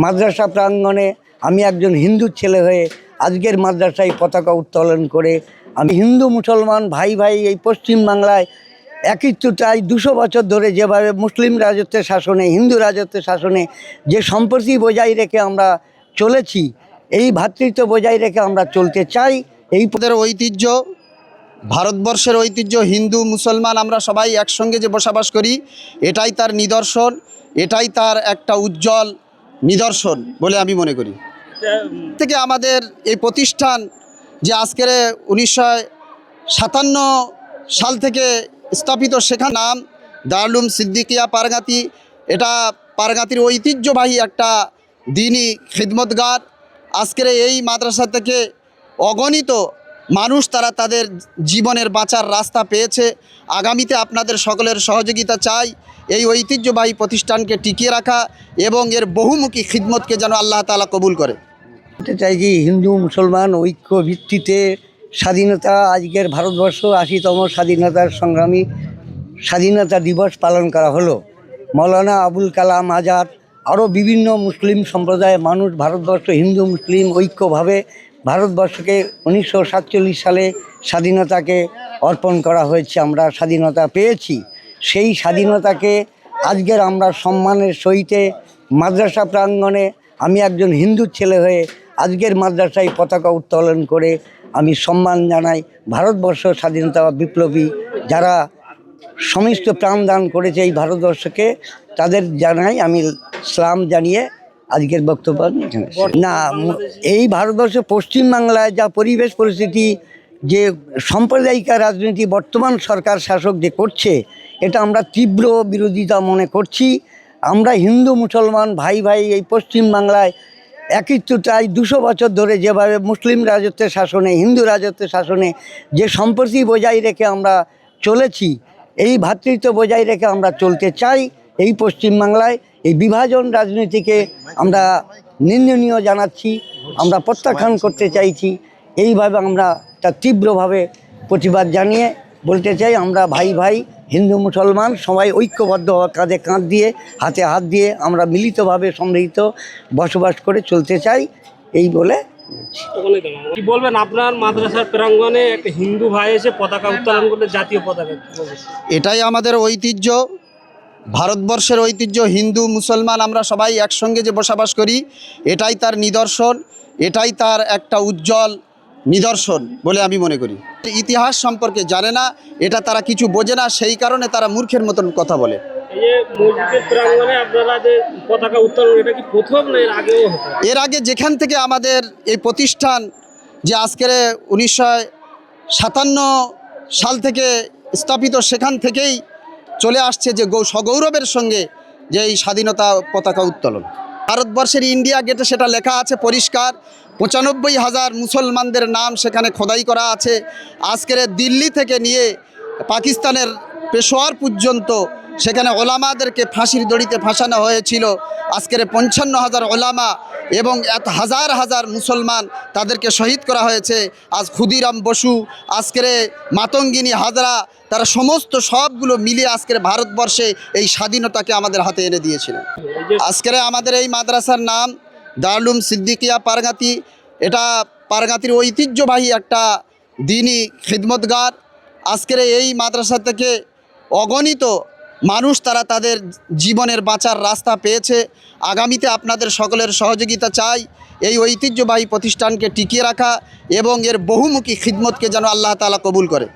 মাদ্রাসা প্রাঙ্গণে আমি একজন হিন্দুর ছেলে হয়ে আজকের মাদ্রাসায় পতাকা উত্তোলন করে আমি হিন্দু মুসলমান ভাই ভাই এই পশ্চিম বাংলায় একত্রতায় 200 বছর ধরে যেভাবে মুসলিম রাজত্বের শাসনে হিন্দু রাজত্বের শাসনে যে সম্প্রীতি বজায় রেখে আমরা চলেছি, এই ভ্রাতৃত্ব বজায় রেখে আমরা চলতে চাই। এই পদের ঐতিহ্য, ভারতবর্ষের ঐতিহ্য, হিন্দু মুসলমান আমরা সবাই একসঙ্গে যে বসবাস করি, এটাই তার নিদর্শন, এটাই তার একটা উজ্জ্বল নিদর্শন বলে আমি মনে করি। থেকে আমাদের এই প্রতিষ্ঠান যে আজকের 1957 সাল থেকে স্থাপিত, সেখানে নাম দারুল উলুম সিদ্দিকিয়া পারগাতি। এটা পারগাতির ঐতিহ্যবাহী একটা দিনী খিদমতগার। আজকের এই মাদ্রাসা থেকে অগণিত মানুষ তারা তাদের জীবনের বাঁচার রাস্তা পেয়েছে। আগামীতে আপনাদের সকলের সহযোগিতা চাই এই ঐতিহ্যবাহী প্রতিষ্ঠানকে টিকিয়ে রাখা এবং এর বহুমুখী খিদমতকে যেন আল্লাহ তাআলা কবুল করে। বলতে চাই যে হিন্দু মুসলমান ঐক্য ভিত্তিতে স্বাধীনতা, আজকের ভারতবর্ষ 80তম স্বাধীনতার সংগ্রামী স্বাধীনতা দিবস পালন করা হলো। মৌলানা আবুল কালাম আজাদ আরও বিভিন্ন মুসলিম সম্প্রদায়ের মানুষ ভারতবর্ষ হিন্দু মুসলিম ঐক্যভাবে ভারতবর্ষকে 1947 সালে স্বাধীনতাকে অর্পণ করা হয়েছে। আমরা স্বাধীনতা পেয়েছি। সেই স্বাধীনতাকে আজকের আমরা সম্মানের সহিতে মাদ্রাসা প্রাঙ্গণে আমি একজন হিন্দুর ছেলে হয়ে আজকের মাদ্রাসায় পতাকা উত্তোলন করে আমি সম্মান জানাই ভারতবর্ষ স্বাধীনতা বিপ্লবী যারা সমস্ত প্রাণদান করেছে এই ভারতবর্ষকে, তাদের জানাই আমি সালাম জানিয়ে আজকের বক্তব্য না। এই ভারতবর্ষ পশ্চিমবাংলায় যা পরিবেশ পরিস্থিতি, যে সাম্প্রদায়িক রাজনীতি বর্তমান সরকার শাসক যে করছে, এটা আমরা তীব্র বিরোধিতা মনে করছি। আমরা হিন্দু মুসলমান ভাই ভাই এই পশ্চিমবাংলায় একত্রতায় 200 বছর ধরে যেভাবে মুসলিম রাজত্বের শাসনে হিন্দু রাজত্বের শাসনে যে সম্প্রীতি বজায় রেখে আমরা চলেছি, এই ভ্রাতৃত্ব বজায় রেখে আমরা চলতে চাই। এই পশ্চিমবাংলায় এই বিভাজন রাজনীতিকে আমরা নিন্দনীয় জানাচ্ছি, আমরা প্রত্যাখ্যান করতে চাইছি। এইভাবে আমরা তা তীব্রভাবে প্রতিবাদ জানিয়ে বলতে চাই, আমরা ভাই ভাই হিন্দু মুসলমান সবাই ঐক্যবদ্ধ কাঁধে কাঁধ দিয়ে হাতে হাত দিয়ে আমরা মিলিতভাবে সমৃদ্ধ বসবাস করে চলতে চাই। এই বলে কি বলবেন, আপনার মাদ্রাসার প্রাঙ্গণে একটা হিন্দু ভাই এসে পতাকা উত্তোলন করলে, জাতীয় পতাকা? এটাই আমাদের ঐতিহ্য, ভারতবর্ষের ঐতিহ্য, হিন্দু মুসলমান আমরা সবাই একসঙ্গে যে বসবাস করি, এটাই তার নিদর্শন, এটাই তার একটা উজ্জ্বল নিদর্শন বলে আমি মনে করি। ইতিহাস সম্পর্কে জানে না, এটা তারা কিছু বোঝে না, সেই কারণে তারা মূর্খের মতন কথা বলে। মসজিদের প্রাঙ্গণে আপনারা যে পতাকা উত্তোলন, এটা কি প্রথম না এর আগেও হতো? এর আগে যেখান থেকে আমাদের এই প্রতিষ্ঠান যে আজকের 1957 সাল থেকে স্থাপিত, সেখান থেকেই চলে আসছে যে সগৌরবের সঙ্গে যে এই স্বাধীনতা পতাকা উত্তোলন। ভারতবর্ষের ইন্ডিয়া গেটে সেটা লেখা আছে পরিষ্কার, 95,000 মুসলমানদের নাম সেখানে খোদাই করা আছে। আজকের দিল্লি থেকে নিয়ে পাকিস্তানের পেশোয়ার পর্যন্ত সেখানে ওলামাদেরকে ফাঁসির দড়িতে ফাঁসানো হয়েছিল। আজকের 55,000 ওলামা এবং হাজার হাজার মুসলমান তাদেরকে শহীদ করা হয়েছে। আজ ক্ষুদিরাম বসু, আজকের মাতঙ্গিনী হাজরা, তারা সমস্ত সবগুলো মিলিয়ে আজকের ভারতবর্ষে এই স্বাধীনতাকে আমাদের হাতে এনে দিয়েছিলেন। আজকের আমাদের এই মাদ্রাসার নাম দারুল উলুম সিদ্দিকিয়া পারগাতি। এটা পারগাতির ঐতিহ্যবাহী একটা দিনী খিদমতগার। আজকের এই মাদ্রাসা থেকে অগণিত মানুষ তারা তাদের জীবনের বাঁচার রাস্তা পেয়েছে। আগামীতে আপনাদের সকলের সহযোগিতা চাই এই ঐতিহ্যবাহী প্রতিষ্ঠানকে টিকিয়ে রাখা এবং এর বহুমুখী খিদমতকে যেন আল্লাহ তাআলা কবুল করে।